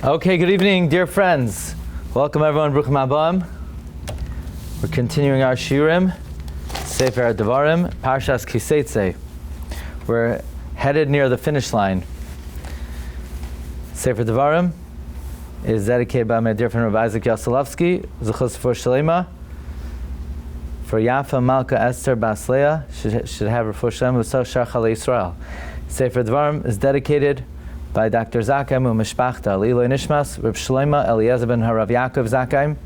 Okay, good evening, dear friends. Welcome everyone, Bruchim Abam. We're continuing our shiurim, Sefer Devarim, Parshas Seitzei. We're headed near the finish line. Sefer Devarim is dedicated by my dear friend Rabbi Isaac Yaselovsky, Zechus for Shalema, for Yafa Malka Esther Basleya, should have her for Shalema, so Shachal Yisrael. Sefer Devarim is dedicated by Dr. Zakheim u'Mishpachta, L'iloi Nishmas, Reb Shloima Eliezer ben Harav Yaakov Zakheim,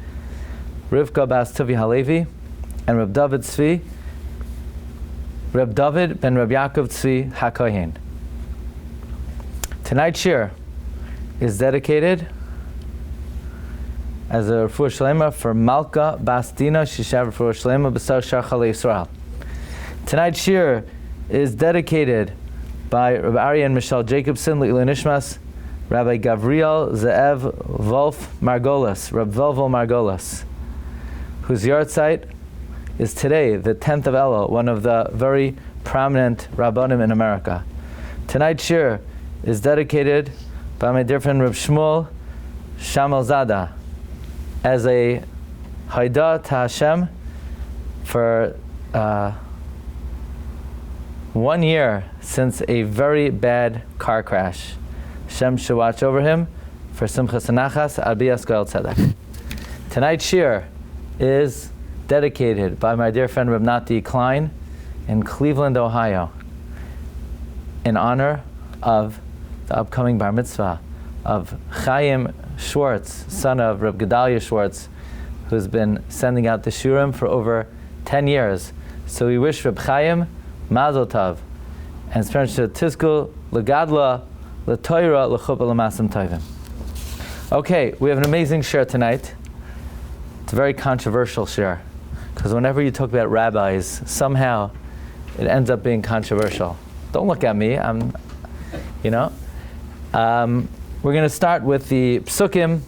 Rivka Bas Tuvi Halevi, and Reb David ben Reb Yaakov Tzvi HaKohen. Tonight's shir is dedicated as a refuah shlema for Malka Bas Dina, Shishav refuah shlema b'sar Shachal Yisrael. Tonight's shir is dedicated by Rabbi Ari and Michelle Jacobson, L'iloi Nishmas, Rabbi Gavriel Ze'ev Wolf Margolis, Reb Volvo Margolis, whose yahrzeit is today, the 10th of Elul, one of the very prominent Rabbanim in America. Tonight's shir is dedicated by my dear friend Reb Shmuel Shamal Zada as a Haidah to Hashem for 1 year since a very bad car crash. Hashem should watch over him for Simchas Nachas Abiyas Goel Tzedek. Tonight's shir is dedicated by my dear friend Reb Nati Klein in Cleveland, Ohio, in honor of the upcoming bar mitzvah of Chaim Schwartz, son of Reb Gedalia Schwartz, who's been sending out the shiurim for over 10 years. So we wish Reb Chaim Mazel Tov, and spiritual tizku legadla letoira lechuppah lemasim tovim. Okay, we have an amazing shir tonight. It's a very controversial shir, because whenever you talk about rabbis, somehow it ends up being controversial. Don't look at me. We're going to start with the psukim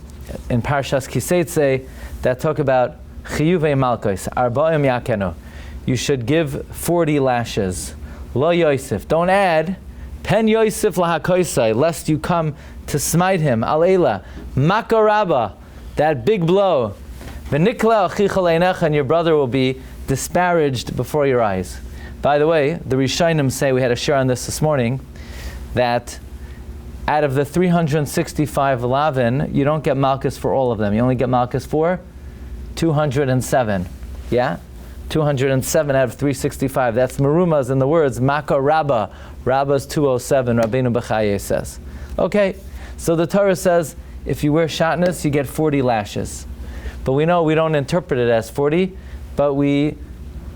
in Parshas Seitzei that talk about chiyuvei malkos arba'im yakenu. You should give 40 lashes. Lo Yosef. Don't add pen Yosef lahakoisai, lest you come to smite him. Alela. Makaraba. That big blow. V'nikla achicha leinecha, and your brother will be disparaged before your eyes. By the way, the Rishonim say, we had a share on this morning, that out of the 365 lavin, you don't get malchus for all of them. You only get malchus for 207. Yeah? 207 out of 365. That's merumas in the words Maka Rabba. Rabba's 207, Rabbeinu Bechaye says. Okay, so the Torah says if you wear shatnez, you get 40 lashes. But we know we don't interpret it as 40, but we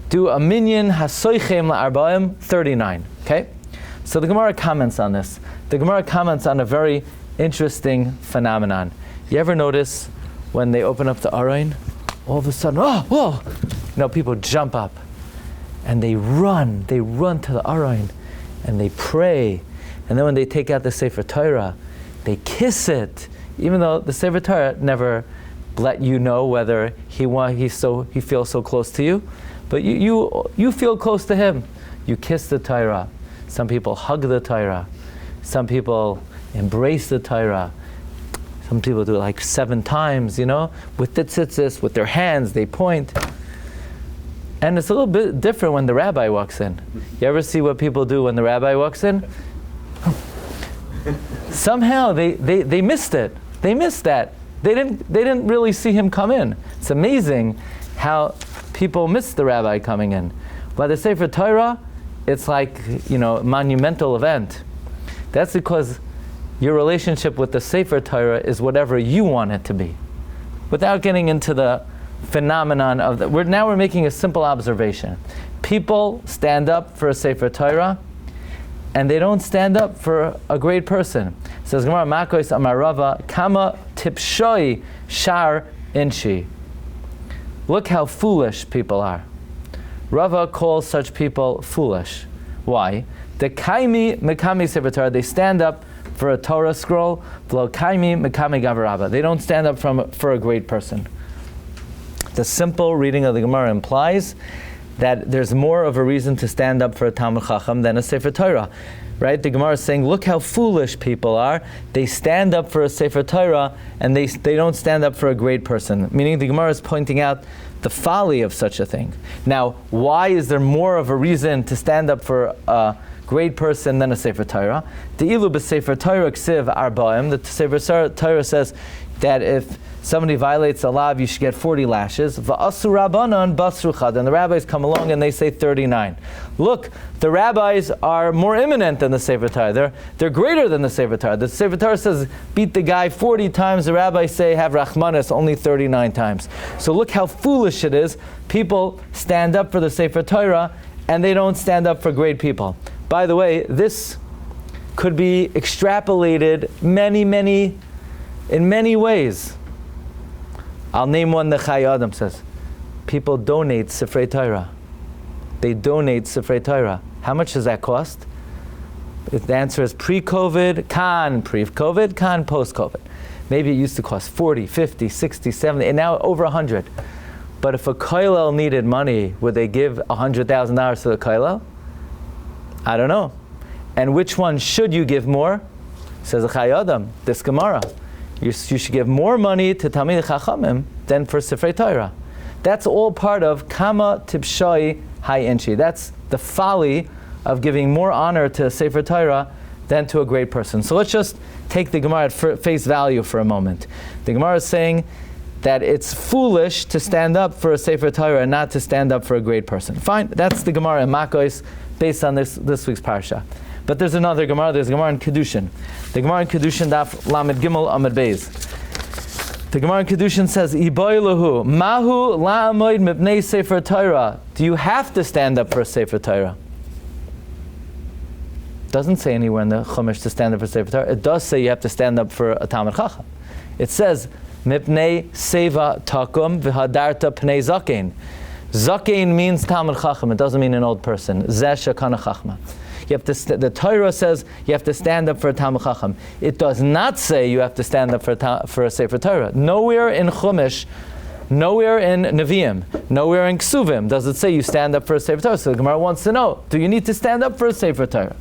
do a minyan hasoichem la'arbaim, 39. Okay? So the Gemara comments on this. The Gemara comments on a very interesting phenomenon. You ever notice when they open up the Aron, all of a sudden, whoa! People jump up and they run to the Aron and they pray, and then when they take out the Sefer Torah, they kiss it, even though the Sefer Torah never let you know whether he feels so close to you, but you feel close to him. You kiss the Torah. Some people hug the Torah. Some people embrace the Torah. Some people do it like 7 times, with the tzitzis, with their hands, they point. And it's a little bit different when the rabbi walks in. You ever see what people do when the rabbi walks in? Somehow they missed it. They missed that. They didn't really see him come in. It's amazing how people miss the rabbi coming in. By the Sefer Torah, it's like, monumental event. That's because your relationship with the Sefer Torah is whatever you want it to be. Without getting into the phenomenon of that. We're making a simple observation. People stand up for a Sefer Torah, and they don't stand up for a great person. It says Gemara Makos Amar Rava Kama Tipshoi Shar Inchi. Look how foolish people are. Rava calls such people foolish. Why? The Kaimi Mekami Sefer Torah, they stand up for a Torah scroll. V'lo Kaimi Mekami Gavaraba. They don't stand up for a great person. The simple reading of the Gemara implies that there's more of a reason to stand up for a Talmud Chacham than a Sefer Torah. Right? The Gemara is saying, look how foolish people are. They stand up for a Sefer Torah and they don't stand up for a great person. Meaning the Gemara is pointing out the folly of such a thing. Now, why is there more of a reason to stand up for a great person than a Sefer Torah? The ilu b'Sefer Torah ksiv arba'im. The Sefer Torah says that if somebody violates a law, you should get 40 lashes. Va'asu rabbanan basru chad. And the rabbis come along and they say 39. Look, the rabbis are more imminent than the Sefer Torah. They're greater than the Sefer Torah. The Sefer Torah says beat the guy 40 times. The rabbis say have rachmanis only 39 times. So look how foolish it is. People stand up for the Sefer Torah and they don't stand up for great people. By the way, this could be extrapolated in many ways. I'll name one. The Chai Adam says, people donate Sefrei Torah. They donate Sefrei Torah. How much does that cost? The answer is pre-COVID, pre-COVID, post-COVID. Maybe it used to cost 40, 50, 60, 70, and now over 100. But if a kollel needed money, would they give $100,000 to the kollel? I don't know. And which one should you give more? Says the Chai Adam, this Gemara. You should give more money to Talmidei Chachamim than for Sefrei Torah. That's all part of Kama Tipshai Hai Inchi. That's the folly of giving more honor to Sefer Torah than to a great person. So let's just take the Gemara at face value for a moment. The Gemara is saying that it's foolish to stand up for a Sefer Torah and not to stand up for a great person. Fine, that's the Gemara in Makos based on this week's parsha. But there's another Gemara. There's a Gemara in Kedushin. The Gemara in Kedushin daf Lamed Gimel Amud Beis. The Gemara in Kedushin says, "Iboy lahu mahu la'amoid mipnei Sefer Torah." Do you have to stand up for a Sefer Torah? Doesn't say anywhere in the Chumash to stand up for Sefer Torah. It does say you have to stand up for a Talmid Chacham. It says, "Mipnei seva takum v'hadarta pnei zakein." Zakein means Talmid Chacham. It doesn't mean an old person. Zeh shekana chachma. You have to. The Torah says you have to stand up for a Talmid Chacham. It does not say you have to stand up for a Sefer Torah. Nowhere in Chumash, nowhere in Nevi'im, nowhere in Ksuvim does it say you stand up for a Sefer Torah. So the Gemara wants to know: do you need to stand up for a Sefer Torah?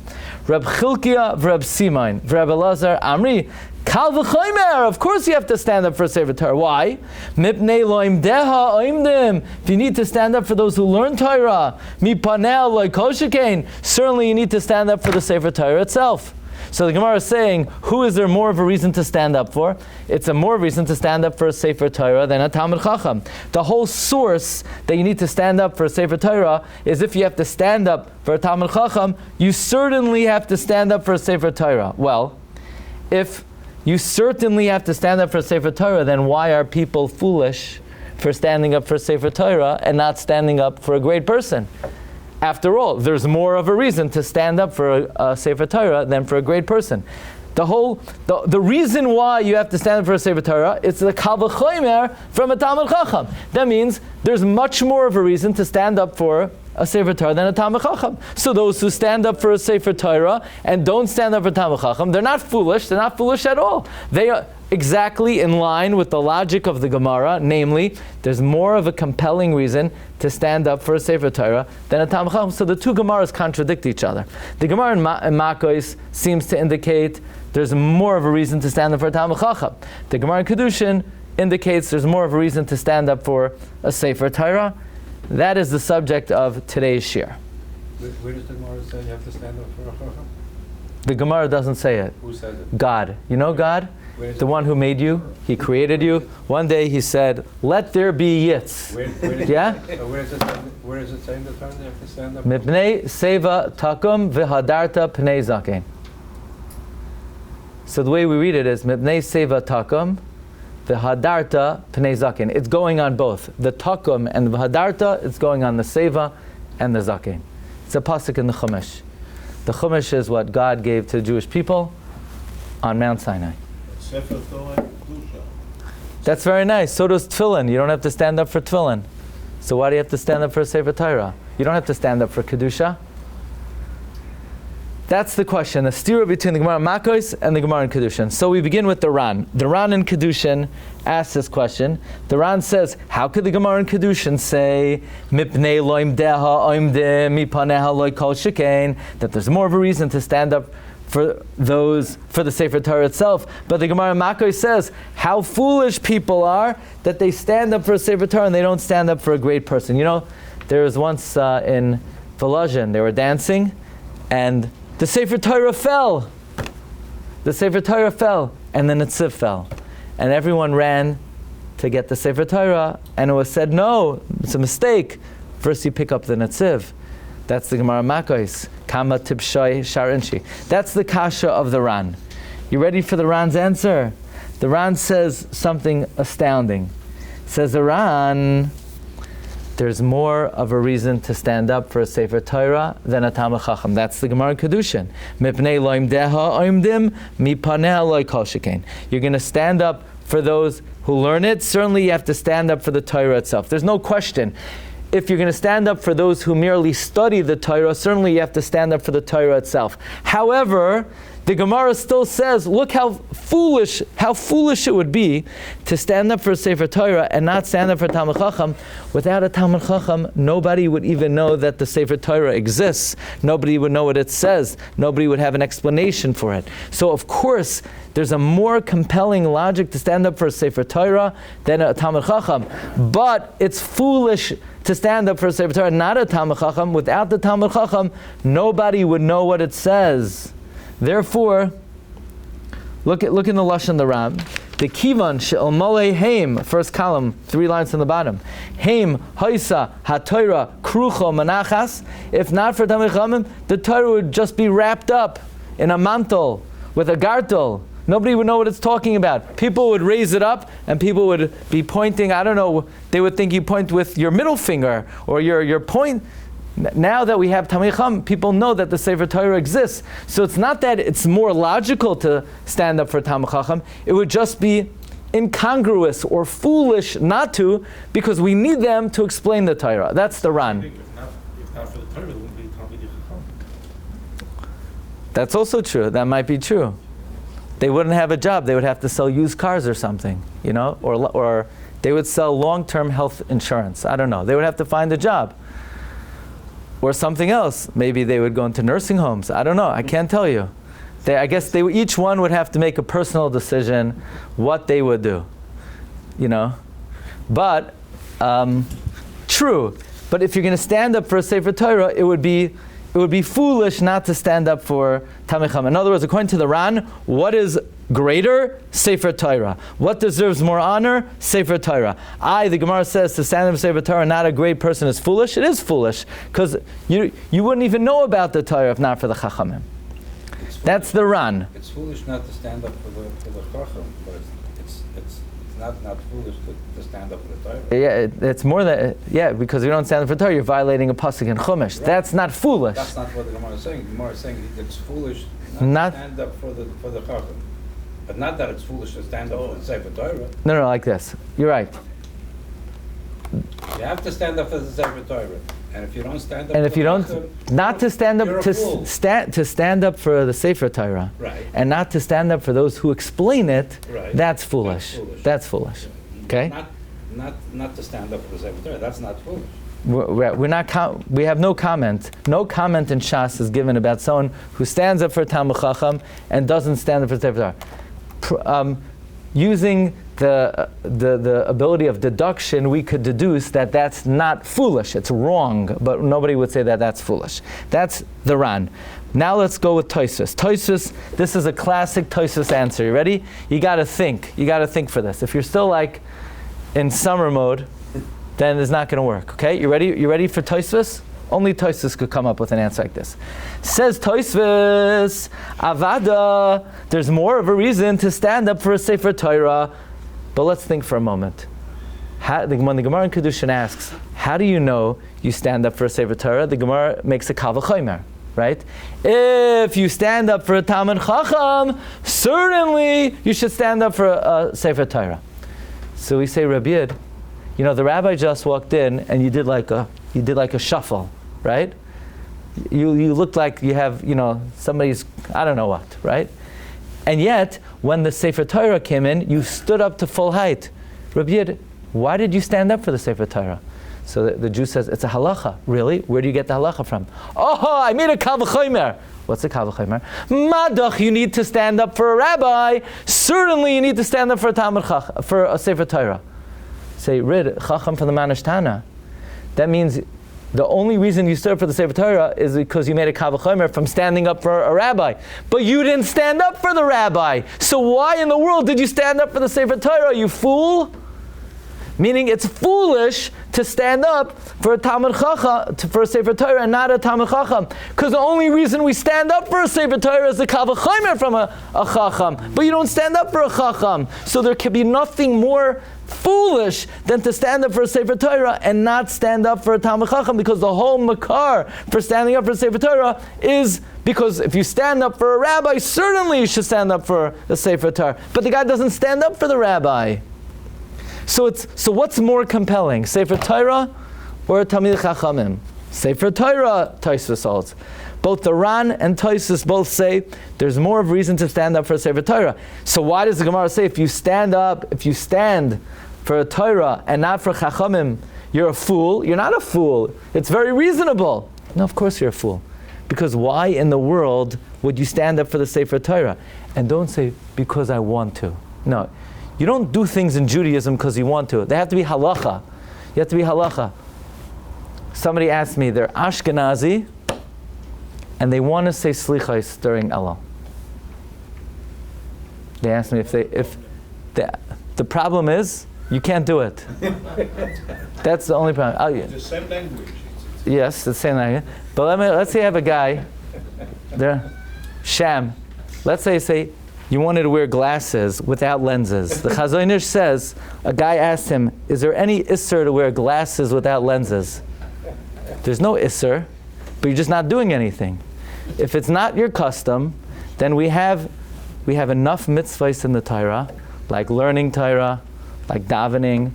Reb Chilkiah, Reb Simain, Reb Elazar, Amri. Kal v'chomer, of course you have to stand up for a Sefer Torah. Why? Mipnei loim deha oimdim. If you need to stand up for those who learn Torah, mipanel loy koshikein. Certainly you need to stand up for the Sefer Torah itself. So the Gemara is saying, who is there more of a reason to stand up for? It's a more reason to stand up for a Sefer Torah than a Talmid Chacham. The whole source that you need to stand up for a Sefer Torah is if you have to stand up for a Talmid Chacham, you certainly have to stand up for a Sefer Torah. Well, if you certainly have to stand up for Sefer Torah, then why are people foolish for standing up for Sefer Torah and not standing up for a great person? After all, there's more of a reason to stand up for a Sefer Torah than for a great person. The reason why you have to stand up for a Sefer Torah, it's the Kal v'chomer from a Talmid Chacham. That means there's much more of a reason to stand up for a Sefer Torah than a Talmid Chacham. So those who stand up for a Sefer Torah and don't stand up for Talmid Chacham, they're not foolish. They're not foolish at all. They are exactly in line with the logic of the Gemara, namely, there's more of a compelling reason to stand up for a Sefer Torah than a Talmid Chacham. So the two Gemaras contradict each other. The Gemara in Makos seems to indicate there's more of a reason to stand up for a Talmid Chacham. The Gemara in Kedushin indicates there's more of a reason to stand up for a Sefer Torah. That is the subject of today's shir. Where does the Gemara say you have to stand up for a Chacham? The Gemara doesn't say it. Who says it? God. You know God? The one who made you. He created you. One day he said, "Let there be yitz." Yeah? Where is it saying the Torah you have to stand up? Mipnei seva takum v'hadarta pnei zakein. So the way we read it is Mipnei seva takum v'hadarta pnei zakein. It's going on both. The takum and the v'hadarta, it's going on the seva and the zakein. It's a pasuk in the Chumash. The Chumash is what God gave to the Jewish people on Mount Sinai. Sefer Torah, That's very nice. So does tefillin. You don't have to stand up for tefillin. So why do you have to stand up for a Sefer Torah? You don't have to stand up for Kedusha. That's the question, the stira between the Gemara in Makos and the Gemara in Kedushin. So we begin with the Ran. The Ran in Kedushin asks this question. The Ran says, how could the Gemara in Kedushin say Mipnei loim deha oimdim mipaneha loy kol shekain, that there's more of a reason to stand up for the Sefer Torah itself? But the Gemara in Makos says how foolish people are that they stand up for a Sefer Torah and they don't stand up for a great person. You know, there was once in Volozhin, they were dancing and the Sefer Torah fell. The Sefer Torah fell, and the Netziv fell. And everyone ran to get the Sefer Torah, and it was said, no, it's a mistake. First you pick up the Netziv. That's the Gemara Makos. Kama tibshai sharinshi. That's the kasha of the Ran. You ready for the Ran's answer? The Ran says something astounding. Says the Ran, there's more of a reason to stand up for a Sefer Torah than a Talmid Chacham. That's the Gemara in Kedushin. Mipnei loim deha oimdim mipaneh loy kol shekain. You're going to stand up for those who learn it. Certainly you have to stand up for the Torah itself. There's no question. If you're going to stand up for those who merely study the Torah, certainly you have to stand up for the Torah itself. However, the Gemara still says, look how foolish it would be to stand up for a Sefer Torah and not stand up for Talmid Chacham. Without a Talmid Chacham, nobody would even know that the Sefer Torah exists. Nobody would know what it says. Nobody would have an explanation for it. So of course, there's a more compelling logic to stand up for a Sefer Torah than a Talmid Chacham. But it's foolish to stand up for a Sefer Torah, not a Talmid Chacham. Without the Talmid Chacham, nobody would know what it says. Therefore, look in the Lashon the Ram. The Kivan she'el molei heim, first column, 3 lines on the bottom. Heim haisa haTorah krucho manachas. If not for Talmid Chachamim, the Torah would just be wrapped up in a mantle with a gartel. Nobody would know what it's talking about. People would raise it up and people would be pointing, I don't know, they would think you point with your middle finger or your point. Now that we have Talmid Chacham, people know that the Sefer Torah exists. So it's not that it's more logical to stand up for Talmid Chacham. It would just be incongruous or foolish not to, because we need them to explain the Torah. That's the Ran. If not for the Torah, there wouldn't be Talmid Chacham. That's also true. That might be true. They wouldn't have a job. They would have to sell used cars or something, you know, or they would sell long-term health insurance. I don't know. They would have to find a job. Or something else. Maybe they would go into nursing homes. I don't know. I can't tell you. I guess each one would have to make a personal decision what they would do. You know? But, true. But if you're going to stand up for a Sefer Torah, it would be foolish not to stand up for Talmid Chacham. In other words, according to the Ran, what is greater? Sefer Torah. What deserves more honor? Sefer Torah. The Gemara says to stand up for Sefer Torah, not a great person is foolish. It is foolish, because you wouldn't even know about the Torah if not for the Chachamim. That's the Ran. It's foolish not to stand up for the Chacham, but it's not foolish to stand up for the Torah. Yeah, it's more than, because you don't stand up for Torah, you're violating a pasuk in Chumash. Right. That's not foolish. That's not what the Gemara is saying. The Gemara is saying it's foolish not to stand up for the Chacham. But not that it's foolish to stand up for the Sefer Torah. No, like this. You're right. You have to stand up for the Sefer Torah. And if you don't stand up and if you don't, not to stand up to stand up for the Sefer Torah, right, and not to stand up for those who explain it, right, that's foolish. That's foolish. Okay. Not to stand up for the Sefer Torah. That's not foolish. We're not. We have no comment. No comment in Shas is given about someone who stands up for Talmid Chacham and doesn't stand up for Sefer Torah. Using the ability of deduction, we could deduce that that's not foolish. It's wrong, but nobody would say that that's foolish. That's the Ran. Now let's go with Tosafot. Tosafot, this is a classic Tosafot answer. You ready? You got to think. You got to think for this. If you're still like in summer mode, then it's not going to work. Okay? You ready? You ready for Tosafot? Only Tosafot could come up with an answer like this. Says Tosafot, Avada, there's more of a reason to stand up for a Sefer Torah. But let's think for a moment. When the Gemara in Kedushin asks, how do you know you stand up for a Sefer Torah? The Gemara makes a kal v'chomer, right? If you stand up for a Talmid Chacham, certainly you should stand up for a Sefer Torah. So we say, Rabbi Yid, the rabbi just walked in and you did like a shuffle, right? You look like you have, somebody's, I don't know what, right? And yet, when the Sefer Torah came in, you stood up to full height. Rabbi Yid, why did you stand up for the Sefer Torah? So the Jew says, it's a halacha. Really? Where do you get the halacha from? Oh, I made a kal v'chomer. What's a kal v'chomer? Madach, you need to stand up for a rabbi. Certainly you need to stand up for a Talmud Chacham, for a Sefer Torah. Say, Rid, Chacham from the Manishtana. That means the only reason you stood up for the Sefer Torah is because you made a kal v'chomer from standing up for a rabbi. But you didn't stand up for the rabbi. So why in the world did you stand up for the Sefer Torah, you fool? Meaning it's foolish to stand up for a Talmud Chacham, for a Sefer Torah, and not a Talmud Chacham. Because the only reason we stand up for a Sefer Torah is the kal v'chomer from a Chacham. But you don't stand up for a Chacham. So there can be nothing more foolish than to stand up for a Sefer Torah and not stand up for a Talmud Chacham, because the whole makar for standing up for a Sefer Torah is because if you stand up for a rabbi, certainly you should stand up for a Sefer Torah. But the guy doesn't stand up for the rabbi. So what's more compelling, Sefer Torah or Talmidei Chachamim? Sefer Torah, Tosafot holds. Both the Ran and Tosafot both say there's more of reason to stand up for a Sefer Torah. So why does the Gemara say if you stand for a Torah and not for Chachamim, you're a fool? You're not a fool. It's very reasonable. No, of course you're a fool. Because why in the world would you stand up for the Sefer Torah? And don't say, because I want to. No. You don't do things in Judaism because you want to. They have to be halacha. You have to be halacha. Somebody asked me, they're Ashkenazi, and they want to say slichos during Elul. They asked me if the problem is, you can't do it. That's the only problem. It's the same language. Yes, the same language. But let's say I have a guy, there, Sham. Let's say you wanted to wear glasses without lenses. The Chazon Ish says, a guy asked him, is there any isser to wear glasses without lenses? There's no isser, but you're just not doing anything. If it's not your custom, then we have enough mitzvahs in the Torah, like learning Torah, like davening.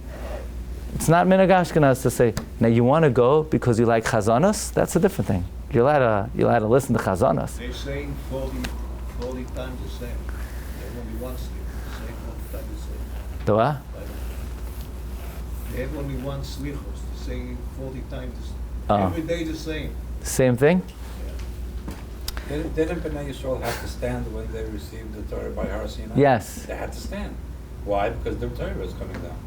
It's not minhag Ashkenaz to say, now you want to go because you like chazanas? That's a different thing. You're allowed to listen to chazanas. They're saying 40 times the same. Only one sleep. Saying 40 times the same. The what? They have only one slichos. They're saying 40 times the same. Every day the same. Same thing? Yeah. Didn't Bnei Yisrael have to stand when they received the Torah by Har Sinai? Yes. They had to stand. Why? Because the Torah was coming down.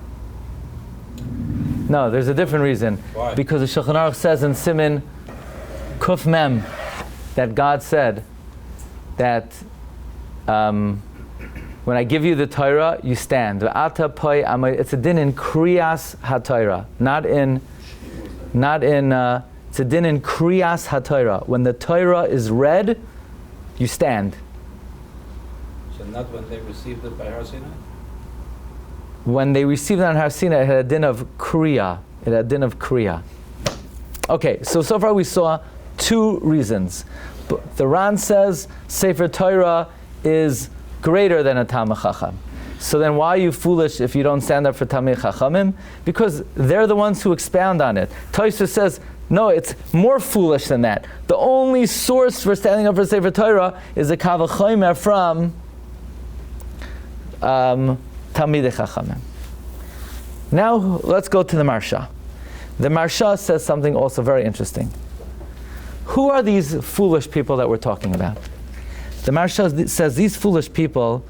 No, there's a different reason. Why? Because the Shulchan Aruch says in Siman Kuf Mem that God said that when I give you the Torah, you stand. It's a din in Kriyas HaTorah, not in. It's a din in Kriyas HaTorah. When the Torah is read, you stand. So not when they received it by Har Sinai? When they received it on Har Sinai, it had a din of Kriya. It had a din of Kriya. Okay, so far we saw two reasons. The Ran says Sefer Torah is greater than a Talmid Chacham. So then why are you foolish if you don't stand up for Talmid Chachamim? Because they're the ones who expound on it. Tosafot says, no, it's more foolish than that. The only source for standing up for Sefer Torah is a kal v'chomer from Talmidei Chachamim. Now let's go to the Marsha. The Marsha says something also very interesting. Who are these foolish people that we're talking about? The Marsha says these foolish people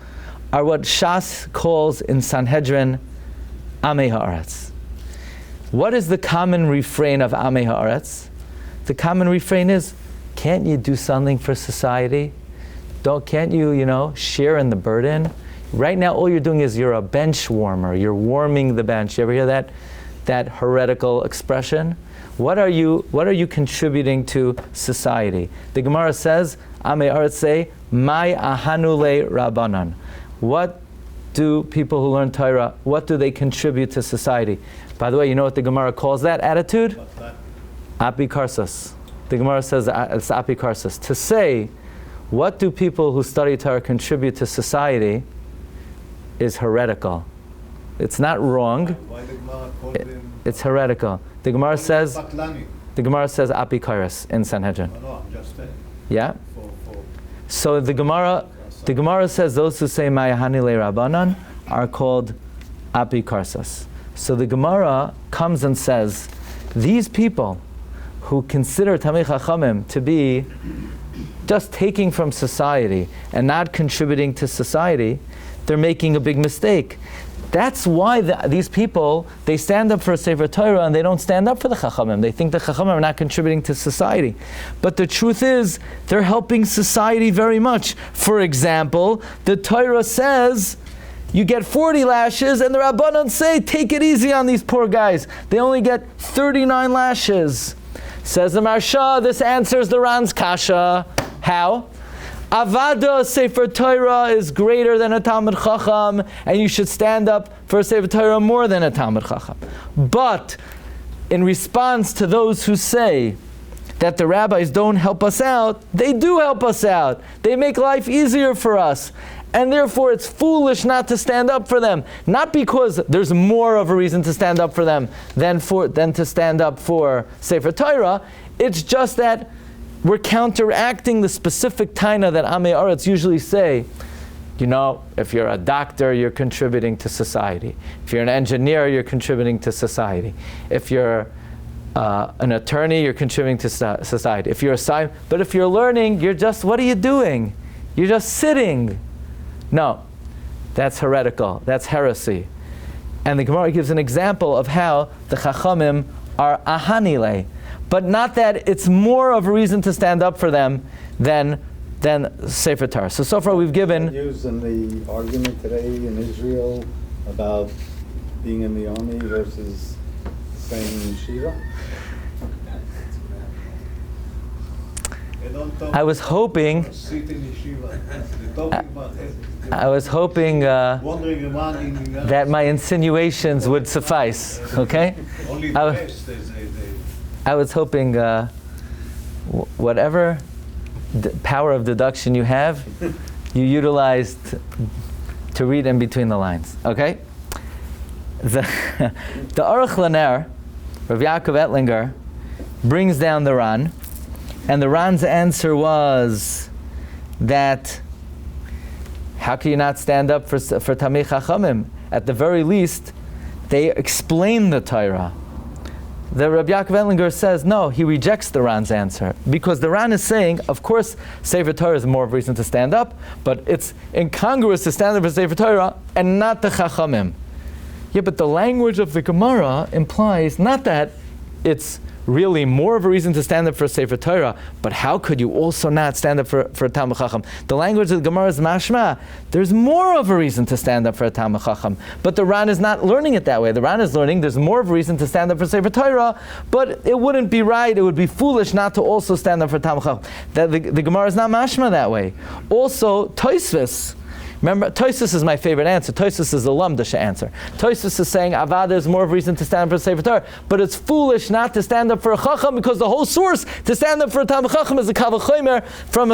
are what Shas calls in Sanhedrin Amei Haaretz. What is the common refrain of Amei Haaretz? The common refrain is, can't you do something for society? Can't you, share in the burden? Right now, all you're doing is you're a bench warmer. You're warming the bench. You ever hear that heretical expression? What are you contributing to society? The Gemara says, Amei Haaretz say, Mai ahanu le Rabbanan. What do people who learn Torah, what do they contribute to society? By the way, you know what the Gemara calls that attitude? Apikarsos. The Gemara says it's apikarsos. To say, what do people who study Torah contribute to society is heretical. It's not wrong. Why the Gemara called him? It's heretical. The Gemara says, The Gemara says apikairos in Sanhedrin. No, I'm just saying. Yeah? For So the Gemara says those who say Mayahani le Rabbanan are called apikarsas. So the Gemara comes and says, these people who consider Tamei Chachamim to be just taking from society and not contributing to society, they're making a big mistake. That's why these people, they stand up for a Sefer Torah and they don't stand up for the Chachamim. They think the Chachamim are not contributing to society. But the truth is, they're helping society very much. For example, the Torah says, you get 40 lashes, and the Rabbanan say, take it easy on these poor guys. They only get 39 lashes. Says the Marsha, this answers the Ran's kasha. How? Avada Sefer Torah is greater than a Talmud Chacham, and you should stand up for a Sefer Torah more than a Talmud Chacham. But in response to those who say that the rabbis don't help us out, they do help us out. They make life easier for us. And therefore it's foolish not to stand up for them. Not because there's more of a reason to stand up for them than to stand up for Sefer Torah. It's just that we're counteracting the specific taina that Amei Aretz usually say. You know, if you're a doctor, you're contributing to society. If you're an engineer, you're contributing to society. If you're an attorney, you're contributing to society. If you're but if you're learning, you're just, what are you doing? You're just sitting. No, that's heretical. That's heresy. And the Gemara gives an example of how the Chachamim are ahanile, but not that it's more of a reason to stand up for them than Sefer Torah. So far we've given... Used in the argument today in Israel about being in the army versus staying in yeshiva. I was hoping that my insinuations would suffice. Okay? I was hoping whatever power of deduction you have, you utilized to read in between the lines. Okay? The Aruch Laner, Rav Yaakov Ettlinger, brings down the Ran, and the Ran's answer was that how can you not stand up for Tamei Chachamim? At the very least, they explain the Torah. The Rabbi Yaakov Ettlinger says, no, he rejects the Ran's answer. Because the Ran is saying, of course, Sefer Torah is more of a reason to stand up, but it's incongruous to stand up for Sefer Torah and not the Chachamim. Yeah, but the language of the Gemara implies not that it's really more of a reason to stand up for Sefer Torah, but how could you also not stand up for a Talmud Chacham? The language of the Gemara is mashma. There's more of a reason to stand up for a Talmud Chacham, but the Ran is not learning it that way. The Ran is learning there's more of a reason to stand up for Sefer Torah, but it wouldn't be right, it would be foolish not to also stand up for Talmud Chacham. The Gemara is not mashma that way. Also, Tosafot. Remember, Tosafot is my favorite answer. Tosafot is the Lamdasha answer. Tosafot is saying Avada is more of a reason to stand up for Sefer Torah, but it's foolish not to stand up for a Chacham because the whole source to stand up for a Talmud Chacham is a Kavachomer from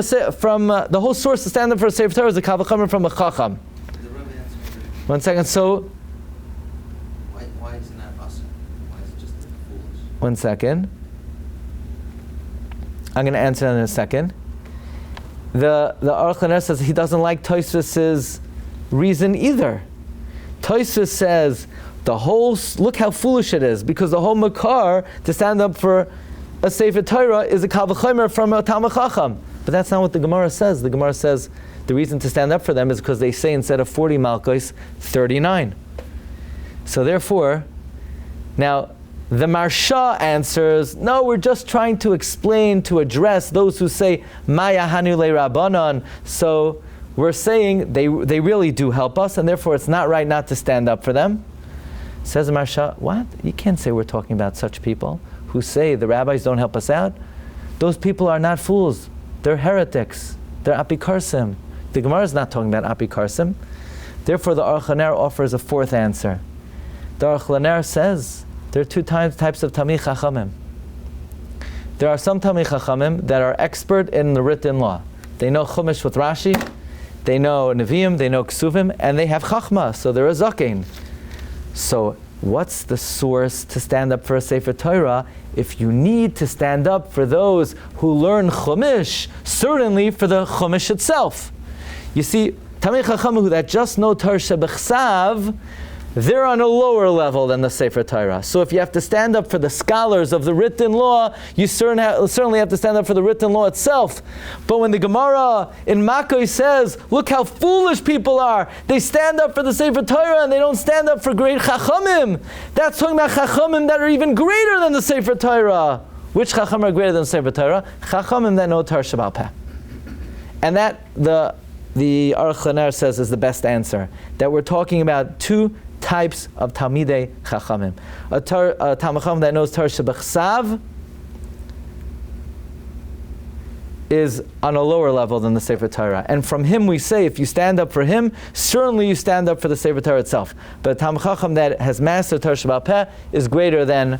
the whole source to stand up for a Sefer Torah is a Kavachomer from a Chacham. One second. So, why isn't that us? Why is it just foolish? One second. I'm going to answer that in a second. The Aruch LaNer says he doesn't like Tosafot's reason either. Tosafot says look how foolish it is, because the whole makar to stand up for a Sefer Torah is a kal v'chomer from a Talmud Chacham. But that's not what the Gemara says. The Gemara says the reason to stand up for them is because they say instead of 40 malchos, 39. So therefore, now, the Marsha answers, no, we're just trying to explain, to address those who say, Maya hanu le Rabbanan. So we're saying they really do help us, and therefore it's not right not to stand up for them. Says the Marsha, what? You can't say we're talking about such people who say the rabbis don't help us out. Those people are not fools. They're heretics. They're apikarsim. The Gemara is not talking about apikarsim. Therefore the Aruch LaNer offers a fourth answer. The Aruch LaNer says, there are two types of Tamei Chachamim. There are some Tamei Chachamim that are expert in the written law. They know Chumash with Rashi, they know Nevi'im, they know Ksuvim, and they have Chachma, so they're a Zakein. So what's the source to stand up for a Sefer Torah if you need to stand up for those who learn Chumash, certainly for the Chumash itself? You see, Tamei Chachamim that just know Torah Shebechsav, they're on a lower level than the Sefer Torah. So if you have to stand up for the scholars of the written law, you certainly have to stand up for the written law itself. But when the Gemara in Makkah says, look how foolish people are, they stand up for the Sefer Torah and they don't stand up for great Chachamim. That's talking about Chachamim that are even greater than the Sefer Torah. Which Chachamim are greater than the Sefer Torah? Chachamim that know Torah Sheba'al Peh. And that the Aruch LaNer says is the best answer. That we're talking about two types of Talmidei Chachamim. A Talmid Chacham that knows Torah Shebechsav is on a lower level than the Sefer Torah. And from him we say, if you stand up for him, certainly you stand up for the Sefer Torah itself. But a Talmid Chacham that has mastered Torah Sheba'al Peh is greater than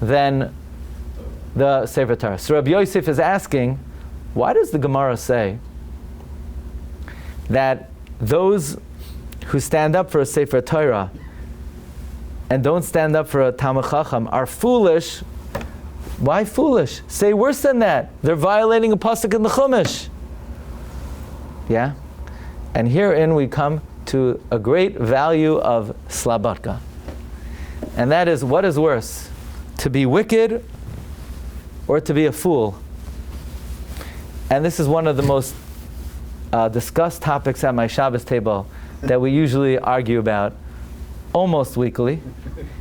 the Sefer Torah. So Rabbi Yosef is asking, why does the Gemara say that those who stand up for a Sefer Torah and don't stand up for a Talmid Chacham are foolish? Why foolish? Say worse than that. They're violating a pasuk in the Chumash. Yeah? And herein we come to a great value of Slabatka. And that is, what is worse? To be wicked or to be a fool? And this is one of the most discussed topics at my Shabbos table that we usually argue about almost weekly.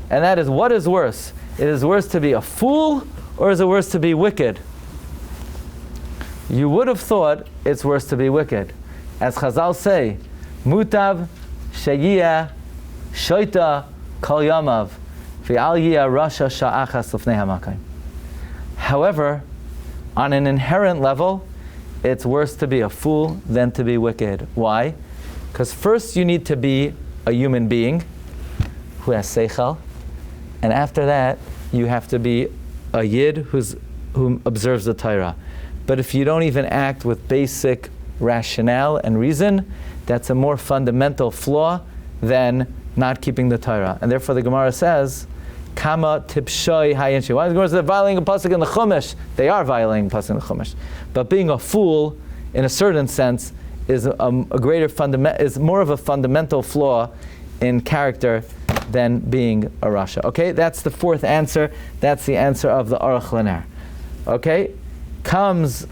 And that is, what is worse? It is worse to be a fool, or is it worse to be wicked? You would have thought it's worse to be wicked. As Chazal say, Mutav sheyiyah shoita kol yamav v'al yiyah rasha sha'achas lefnei hamakayim. However, on an inherent level, it's worse to be a fool than to be wicked. Why? Because first you need to be a human being who has seichel, and after that you have to be a yid who observes the Torah. But if you don't even act with basic rationale and reason, that's a more fundamental flaw than not keeping the Torah. And therefore the Gemara says, Kama tipshoy hayenshi. Why is the Gemara say they're violating a pasuk in the Chumash? They are violating a pasuk in the Chumash. But being a fool, in a certain sense, is is more of a fundamental flaw in character than being a rasha. Okay, that's the fourth answer. That's the answer of the Aruch LaNer. Okay, comes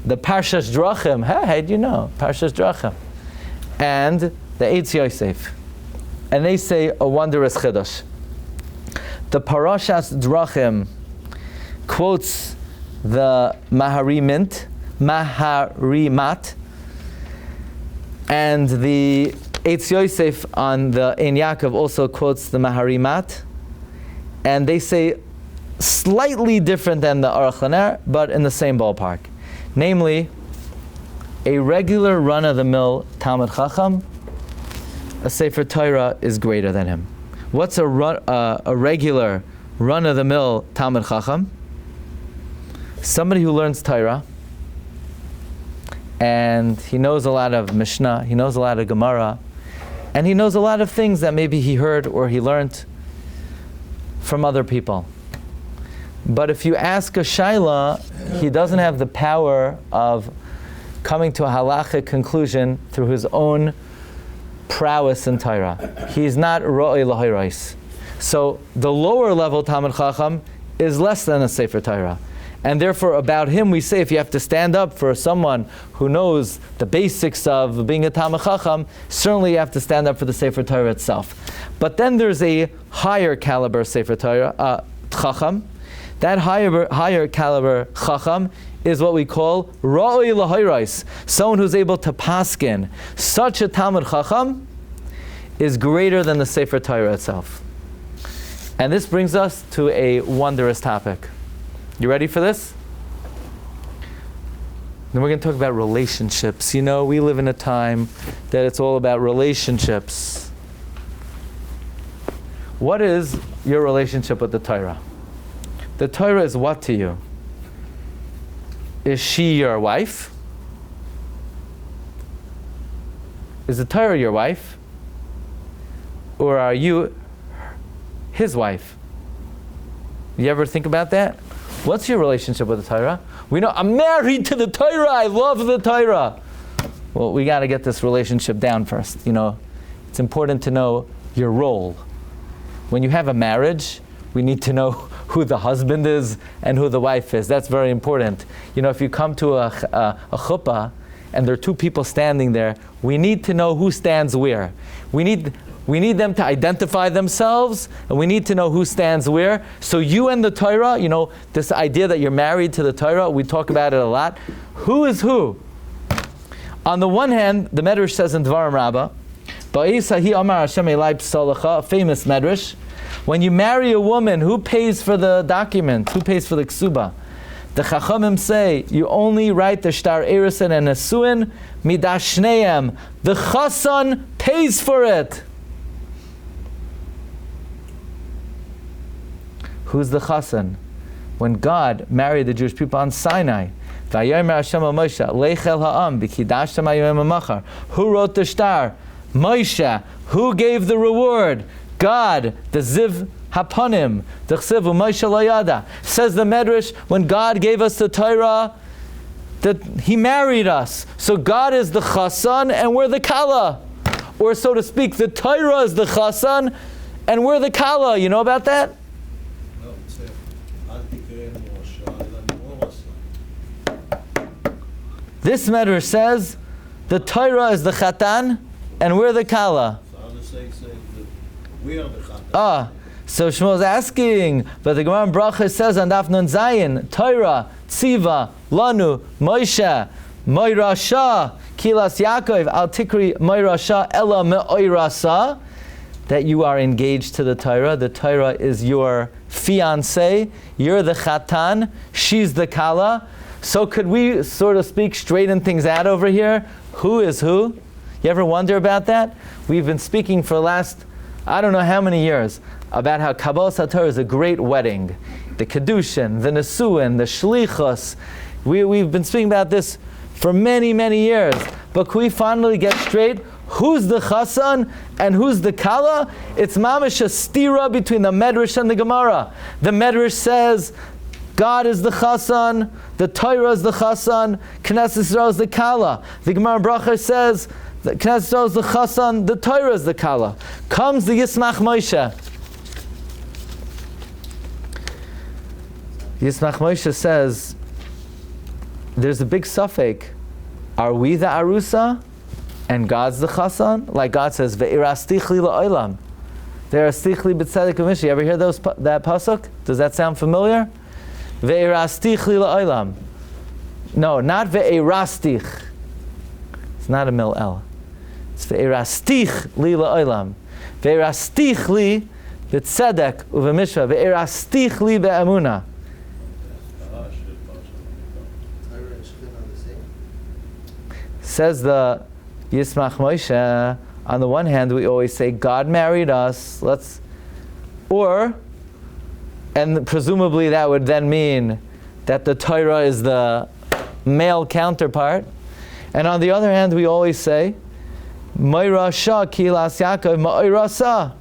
the Parshas Drachim. Hey, do you know Parshas Drachim? And the Eitz Yosef, and they say a wondrous chiddush. The Parashas Drachim quotes the Maharimat, and the Eitz Yosef on the Ein Yaakov also quotes the Maharimat, and they say slightly different than the Aruch LaNer, but in the same ballpark. Namely, a regular run-of-the-mill Talmid Chacham, a Sefer Torah is greater than him. What's a regular run-of-the-mill Talmid Chacham? Somebody who learns Torah, and he knows a lot of Mishnah, he knows a lot of Gemara, and he knows a lot of things that maybe he heard or he learned from other people. But if you ask a shaila, he doesn't have the power of coming to a halachic conclusion through his own prowess in Torah. He's not ro'ei lahirais. So the lower level Talmid Chacham is less than a Sefer Torah. And therefore about him we say, if you have to stand up for someone who knows the basics of being a Talmid Chacham, certainly you have to stand up for the Sefer Torah itself. But then there's a higher caliber Sefer Torah, Chacham. That higher caliber Chacham is what we call Ra'oi Lahirais, someone who's able to paskin. Such a Talmid Chacham is greater than the Sefer Torah itself. And this brings us to a wondrous topic. You ready for this? Then we're going to talk about relationships. You know, we live in a time that it's all about relationships. What is your relationship with the Torah? The Torah is what to you? Is she your wife? Is the Torah your wife? Or are you his wife. You ever think about that? What's your relationship with the Torah? We know, I'm married to the Torah, I love the Torah. Well, we got to get this relationship down first. It's important to know your role. When you have a marriage, we need to know who the husband is and who the wife is. That's very important. If you come to a chuppah and there are two people standing there, we need to know who stands where. We need them to identify themselves, and we need to know who stands where. So you and the Torah, this idea that you're married to the Torah, we talk about it a lot. Who is who? On the one hand, the Medrash says in Dvarim Rabbah, a famous Medrash, when you marry a woman, who pays for the document? Who pays for the ksuba? The Chachamim say, you only write the shtar erisin and nesuin midashneim. The chasan pays for it. Who's the chasan? When God married the Jewish people on Sinai, who wrote the shtar? Moshe. Who gave the reward? God. The ziv hapanim. The chsivu Moshe layada. Says the Medrash, when God gave us the Torah, that He married us. So God is the chasan and we're the kala. Or so to speak, the Torah is the chasan and we're the kala. You know about that? This Medrash says the Torah is the chatan and we're the kala. So how does Seitzei say that we are the chatan? So Shmuel's asking, but the Gemara in Bracha says on Daf Nun Zayin, Torah, Tziva, Lanu, Moshe, Moirasha, Kilas Yaakov, Al Tikri, Moirasha, Ella Me'oirasa, that you are engaged to the Torah. The Torah is your fiancé, you're the chatan, she's the kala. So could we, so to speak, straighten things out over here? Who is who? You ever wonder about that? We've been speaking for the last, I don't know how many years, about how Kabbalah Sator is a great wedding. The Kedushin, the Nesuin, the Shlichus. We've been speaking about this for many, many years. But can we finally get straight? Who's the Chasan and who's the Kala? It's mamish a stira between the Medrash and the Gemara. The Medrash says, God is the Chasan, the Torah is the Chasan, Knesset Yisrael is the Kala. The Gemara Bracha says, the Knesset Yisrael is the Chasan, the Torah is the Kala. Comes the Yismach Moshe. Yismach Moshe says, there's a big suffix. Are we the Arusa and God's the Chasan? Like God says, Ve'irastichli la'olam. Ve'irastichli b'tzedek u'mishri. You ever hear that pasuk? Does that sound familiar? Ve'irastichli la'olam. No, not ve'irastich. It's not a mil el. It's ve'irastich li la'olam. Ve'irastich li b'tzedek u'v'mishra. Ve'irastich li be'amuna. Says the Yismach Moshe, on the one hand, we always say, God married us, and presumably that would then mean that the Torah is the male counterpart. And on the other hand, we always say, Moirasha kilas Yaakov Moirasa.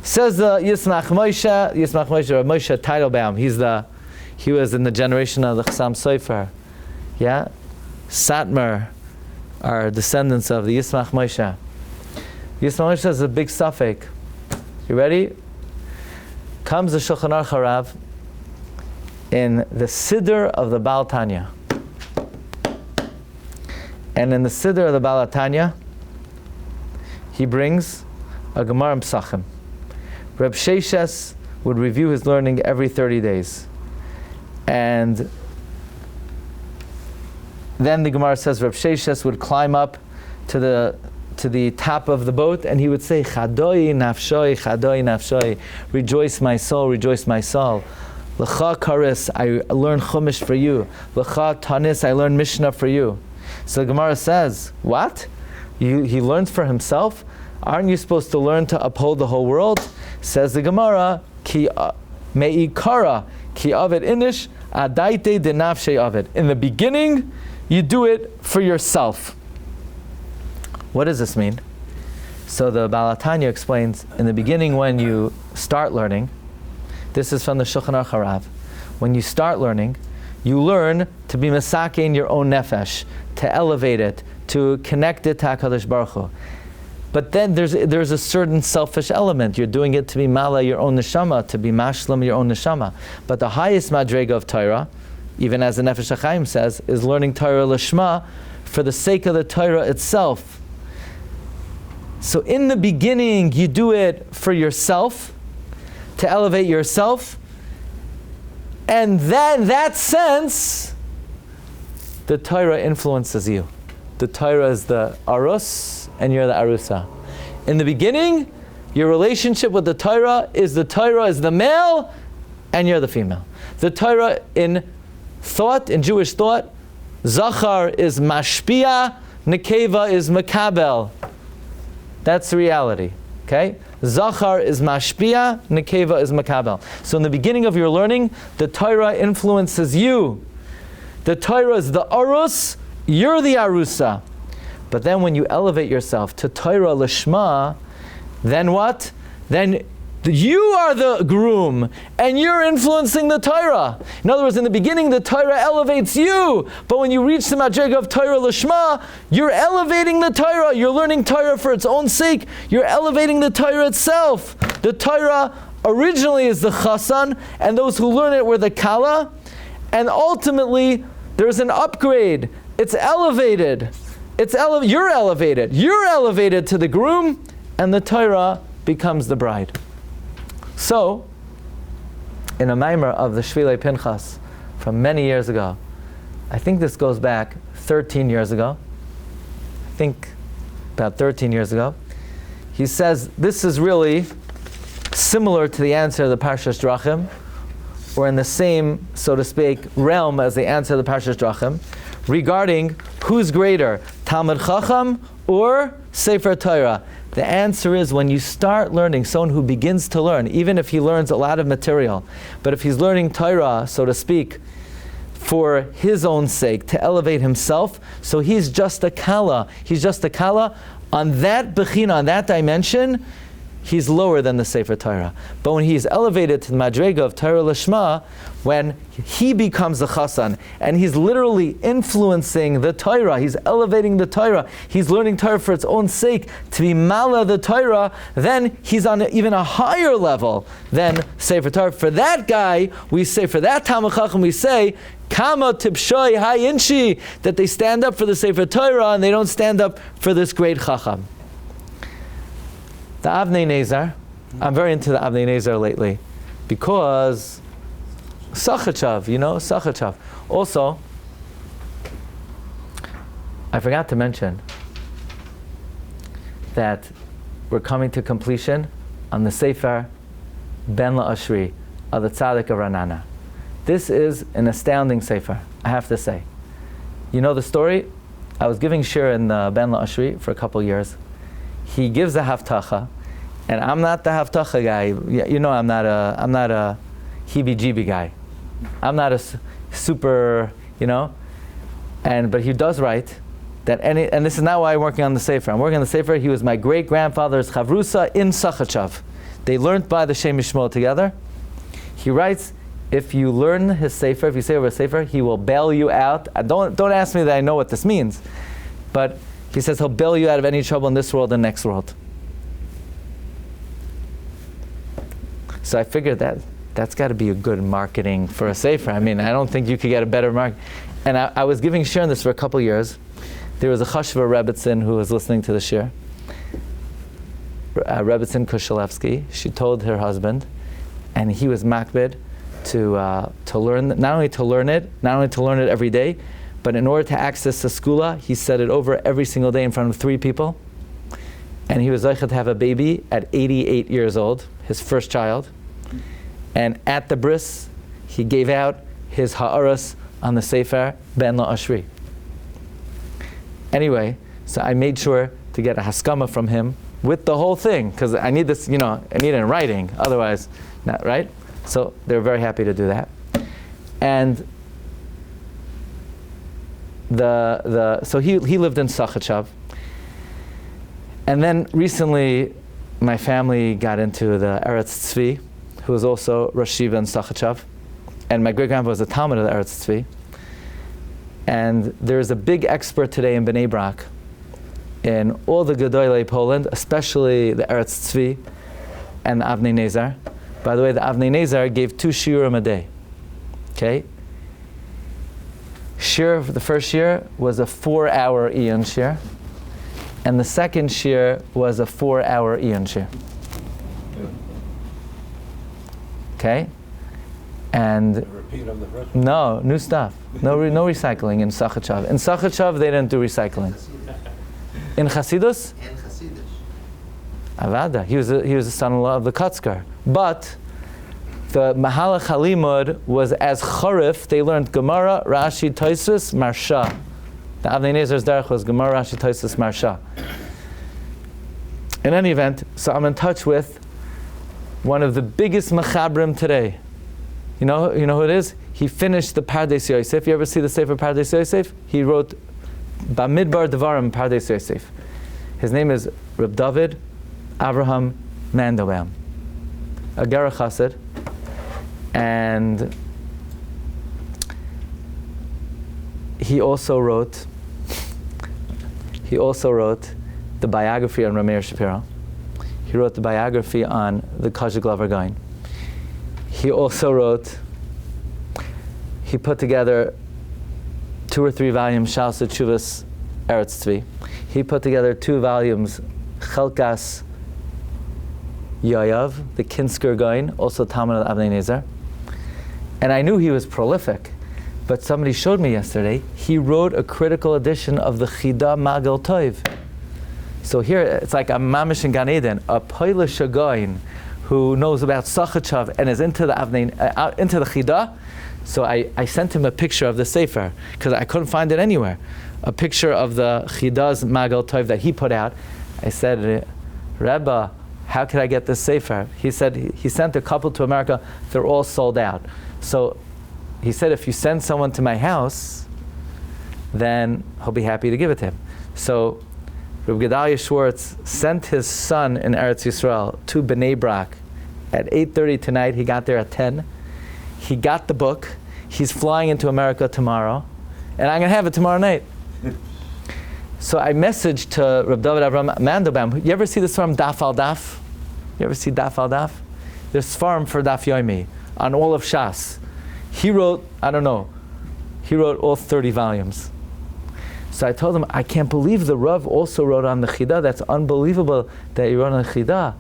Says the Yismach Moshe, Moshe Teitelbaum, he was in the generation of the Chassam Sefer. Yeah? Satmar are descendants of the Yismach Moshe. Yismach Moshe is a big suffix. You ready? Comes the Shulchan Aruch Harav in the Siddur of the Baal Tanya. And in the Siddur of the Baal Tanya, he brings a Gemara in Pesachim. Reb Sheshes would review his learning every 30 days. And then the Gemara says Reb Sheshes would climb up to the top of the boat and he would say, Chadoi nafshoi, rejoice my soul, rejoice my soul. L'cha karis, I learn Chumash for you. L'cha tanis, I learn Mishnah for you. So the Gemara says, what? He learns for himself? Aren't you supposed to learn to uphold the whole world? Says the Gemara, Ki me'ikara, ki avid inish, adaite de nafshei avid. In the beginning, you do it for yourself. What does this mean? So the Baal HaTanya explains, in the beginning when you start learning, this is from the Shulchan Aruch Harav, when you start learning, you learn to be mesake in your own nefesh, to elevate it, to connect it to HaKadosh Baruch Hu. But then there's a certain selfish element. You're doing it to be mala your own neshama, to be mashlam your own neshama. But the highest madrega of Torah, even as the Nefesh HaChaim says, is learning Torah lishma for the sake of the Torah itself. So in the beginning, you do it for yourself, to elevate yourself, and then in that sense, the Torah influences you. The Torah is the arus, and you're the arusa. In the beginning, your relationship with the Torah is the male, and you're the female. The Torah in thought, in Jewish thought, Zachar is mashpia, Nekeva is makabel. That's the reality. Okay? Zachar is mashpia, Nekeva is makabel. So in the beginning of your learning, the Torah influences you. The Torah is the arus, you're the arusa. But then when you elevate yourself to Torah lishma, then what? Then you are the groom, and you're influencing the Torah. In other words, in the beginning, the Torah elevates you, but when you reach the madrega of Torah lishma, you're elevating the Torah. You're learning Torah for its own sake. You're elevating the Torah itself. The Torah originally is the chasan, and those who learn it were the kala, and ultimately there's an upgrade. It's elevated. You're elevated. You're elevated to the groom, and the Torah becomes the bride. So, in a maimer of the Shvilei Pinchas from many years ago, I think this goes back 13 years ago, he says this is really similar to the answer of the Parshas Drachim, or in the same, so to speak, realm as the answer of the Parshas Drachim, regarding who's greater, Talmud Chacham or Sefer Torah. The answer is when you start learning, someone who begins to learn, even if he learns a lot of material, but if he's learning Torah, so to speak, for his own sake, to elevate himself, so he's just a kala. He's just a kala. On that bechina, on that dimension, he's lower than the Sefer Torah. But when he's elevated to the madrega of Torah Lishma, when he becomes the chasan, and he's literally influencing the Torah, he's elevating the Torah, he's learning Torah for its own sake, to be mala the Torah, then he's on even a higher level than Sefer Torah. For that guy, we say, for that Talmud Chacham, we say, Kama tipshoy hayinshi, that they stand up for the Sefer Torah, and they don't stand up for this great Chacham. The Avnei Nezer, I'm very into the Avnei Nezer lately, because Sachachav, Sachachav. Also, I forgot to mention that we're coming to completion on the Sefer Ben La'ashri of the Tzaddik of Ranana. This is an astounding Sefer, I have to say. You know the story? I was giving shir in Ben La'ashri for a couple years. He gives a haftacha, and I'm not the haftacha guy. You know, I'm not a heebie-jeebie guy. I'm not a super, but he does write that and this is not why I'm working on the Sefer. I'm working on the Sefer. He was my great-grandfather's chavrusa in Sachachav. They learned by the Shem Yishmol together. He writes, if you learn his Sefer, if you say over a Sefer, he will bail you out. Don't ask me that I know what this means, but he says he'll bail you out of any trouble in this world and next world. So I figured that's got to be a good marketing for a Sefer. I mean, I don't think you could get a better mark. And I was giving shir on this for a couple years. There was a chashva Rebbetzin who was listening to the shir. Rebbetzin Kushalevsky. She told her husband, and he was makbid to learn, not only to learn it every day, but in order to access the skula, he said it over every single day in front of 3 people. And he was zeichet to have a baby at 88 years old, his first child. And at the bris, he gave out his ha'aras on the Sefer Ben La'ashri. Anyway, so I made sure to get a haskama from him with the whole thing, because I need this, I need it in writing, otherwise, not right? So they were very happy to do that. And so he lived in Sachachav, And then recently, my family got into the Eretz Tzvi, who was also Rosh Yeshiva in Sachachav. And my great-grandpa was a Talmud of the Eretz Tzvi. And there's a big expert today in Bnei Brak, in all the Gedolei Poland, especially the Eretz Tzvi and the Avnei Nezer. By the way, the Avnei Nezer gave 2 shiurim a day. Okay? Shir for the first year was a 4-hour Iyun shir, and the second shir was a 4-hour Iyun shir. Okay? And A repeat of the first. no, new stuff. No recycling in Sachachav. In Sachachav, they didn't do recycling. In Chasidus, And Hasidish. Avada. He was a son-in-law of the Kotzker. But the Mahalach Halimud was as Charif. They learned Gemara, Rashi, Tosafot, Marsha. The Avnei Nezer's derech was Gemara, Rashi, Tosafot, Marsha. In any event, so I'm in touch with one of the biggest machabrim today. You know who it is? He finished the Pardes Yosef. You ever see the Sefer Pardes Yosef? He wrote Bamidbar Devarim Pardes Yosef. His name is Reb David Avraham Mandelbaum, a Ger Chassid, and he also wrote the biography on Rabbi Meir Shapiro. He wrote the biography on the Kajik Glover Gain. He put together 2 or 3 volumes, Shas Tshuvas Eretz Tzvi. He put together 2 volumes, Chelkas Yayav, the Kinsker Gain, also Talmud of Avnei Nezer. And I knew he was prolific, but somebody showed me yesterday, he wrote a critical edition of the Chida Magel Tov. So here, it's like a Mamish in Gan Eden, a Polish Gain who knows about Sachachav and is into the into the Chida. So I sent him a picture of the Sefer, because I couldn't find it anywhere. A picture of the Chida's Magel Tov that he put out. I said, Rebbe, how could I get this Sefer? He said he sent a couple to America, they're all sold out. So he said, if you send someone to my house, then he'll be happy to give it to him. So Rabbi Gedalia Schwartz sent his son in Eretz Yisrael to Bnei Brak at 8:30 tonight. He got there at 10. He got the book. He's flying into America tomorrow, and I'm going to have it tomorrow night. So I messaged to Reb David Avraham Mandelbaum. You ever see the Sfarim Daf al Daf? You ever see Daf al Daf? There's Sfarim for Daf Yomi on all of Shas. He wrote, he wrote all 30 volumes. So I told him, I can't believe the Rav also wrote on the Chida. That's unbelievable that he wrote on the Chida.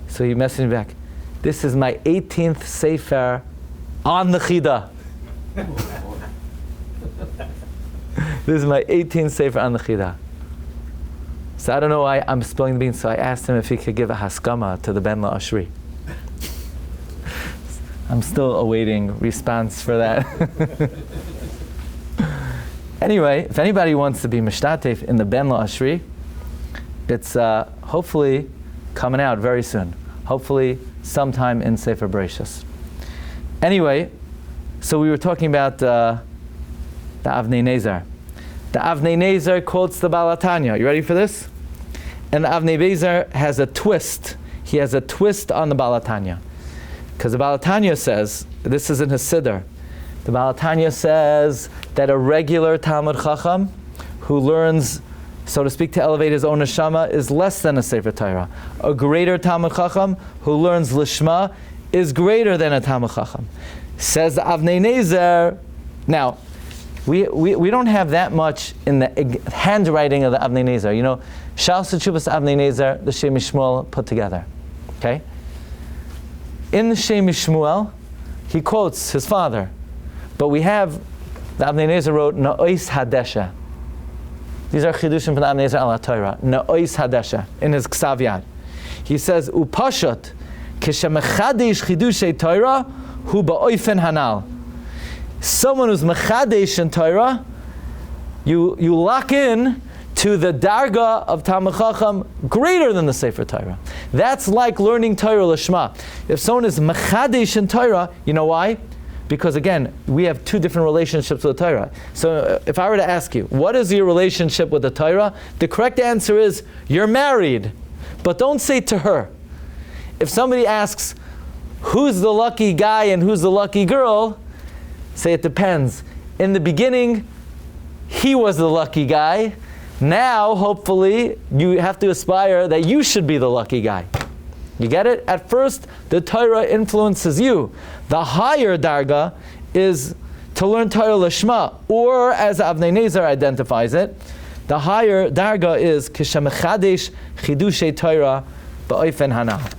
So he messaged me back, this is my 18th Sefer on the Chida. This is my 18th Sefer on the Chida. So I don't know why I'm spilling the beans, so I asked him if he could give a haskama to the Ben La'ashri. I'm still awaiting response for that. Anyway, if anybody wants to be mishtatef in the Ben La'ashri, it's hopefully coming out very soon. Hopefully sometime in Sefer Bereshis. Anyway, so we were talking about the Avnei Nezer. The Avnei Nezer quotes the Baal HaTanya. You ready for this? And the Avnei Nezer has a twist. He has a twist on the Baal HaTanya. Because the Baal HaTanya says, this is in his Siddur, the Baal HaTanya says that a regular Talmud Chacham who learns, so to speak, to elevate his own neshama is less than a Sefer Torah. A greater Talmud Chacham who learns Lishma is greater than a Talmud Chacham. Says the Avnei Nezer. Now, we don't have that much in the handwriting of the Avnei Nezer. You know, Shas Tshuvas Avnei Nezer, the Shem Shmuel put together. Okay? In the Shem Shmuel, he quotes his father. But we have, the Avnei Nezer wrote, Na'ois Hadesha. These are chidushim from the Avnei Nezer al Torah. Na'ois Hadesha, in his Ksav Yad. He says, Upashot, Kishamechadesh chidushei Torah, hu ba'oifen hanal. Someone who's mechadesh in Torah, you lock in to the darga of Talmud Chacham greater than the Sefer Torah. That's like learning Torah Lishma. If someone is mechadesh in Torah, you know why? Because again, we have two different relationships with the Torah. So if I were to ask you, what is your relationship with the Torah? The correct answer is, you're married. But don't say to her. If somebody asks, who's the lucky guy and who's the lucky girl? Say it depends. In the beginning, he was the lucky guy. Now, hopefully, you have to aspire that you should be the lucky guy. You get it? At first, the Torah influences you. The higher darga is to learn Torah Lishma, or as Avnei Nezer identifies it, the higher darga is Kishamechadesh Chidushay Torah Ba'ofen Hana.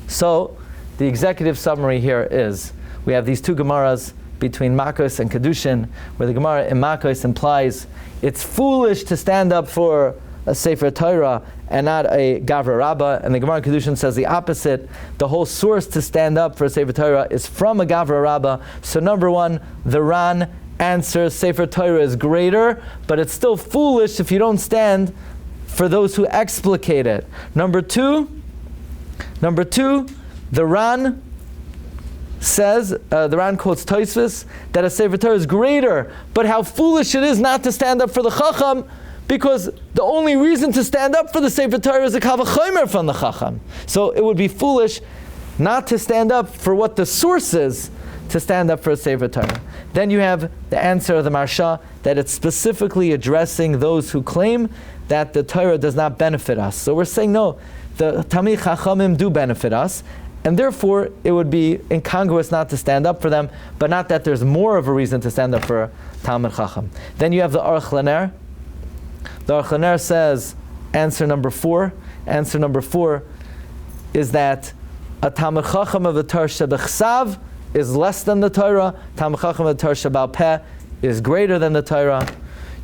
So, the executive summary here is, we have these two Gemaras between Makos and Kedushin, where the Gemara in Makos implies it's foolish to stand up for a Sefer Torah and not a Gavra Rabbah, and the Gemara in Kedushin says the opposite. The whole source to stand up for a Sefer Torah is from a Gavra Rabbah. So number one, the Ran answers Sefer Torah is greater, but it's still foolish if you don't stand for those who explicate it. Number two, the Ran says, the Ran quotes Tosafot, that a Sefer Torah is greater, but how foolish it is not to stand up for the Chacham, because the only reason to stand up for the Sefer Torah is a Kal V'chomer from the Chacham. So it would be foolish not to stand up for what the source is, to stand up for a Sefer Torah. Then you have the answer of the Marsha, that it's specifically addressing those who claim that the Torah does not benefit us. So we're saying, no, the Talmid Chachamim do benefit us, and therefore it would be incongruous not to stand up for them, but not that there's more of a reason to stand up for Talmid Chacham. Then you have the Aruch LaNer. The Aruch LaNer says, answer number 4 is that a Talmid Chacham of the Torah Shebechsav is less than the Torah. Talmid Chacham of the Torah Shebal Peh is greater than the Torah.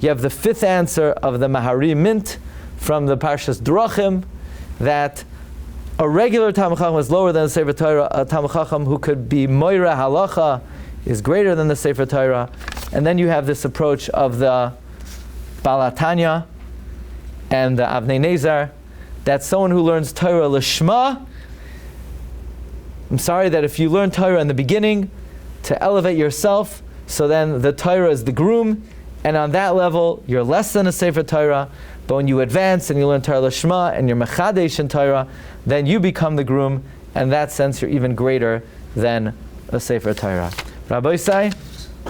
You have the 5th answer of the Mahari Mint from the Parshas Drachim, that a regular Talmid Chacham is lower than the Sefer Torah. A Talmid Chacham who could be Moira Halacha is greater than the Sefer Torah. And then you have this approach of the Balatanya and the Avnei Nezer, that someone who learns Torah Lishma, I'm sorry, that if you learn Torah in the beginning to elevate yourself, so then the Torah is the groom, and on that level you're less than a Sefer Torah. But when you advance and you learn Torah Lishma and you're Mechadesh in Torah, then you become the groom, and in that sense you're even greater than a Sefer Torah. Rabbi Say,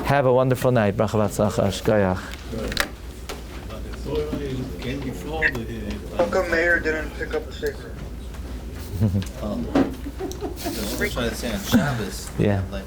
have a wonderful night. Bracha v'atzlacha, shkoyach. How come Meir didn't pick up the Sefer? That's what I was trying to say on Shabbos. Yeah. Like,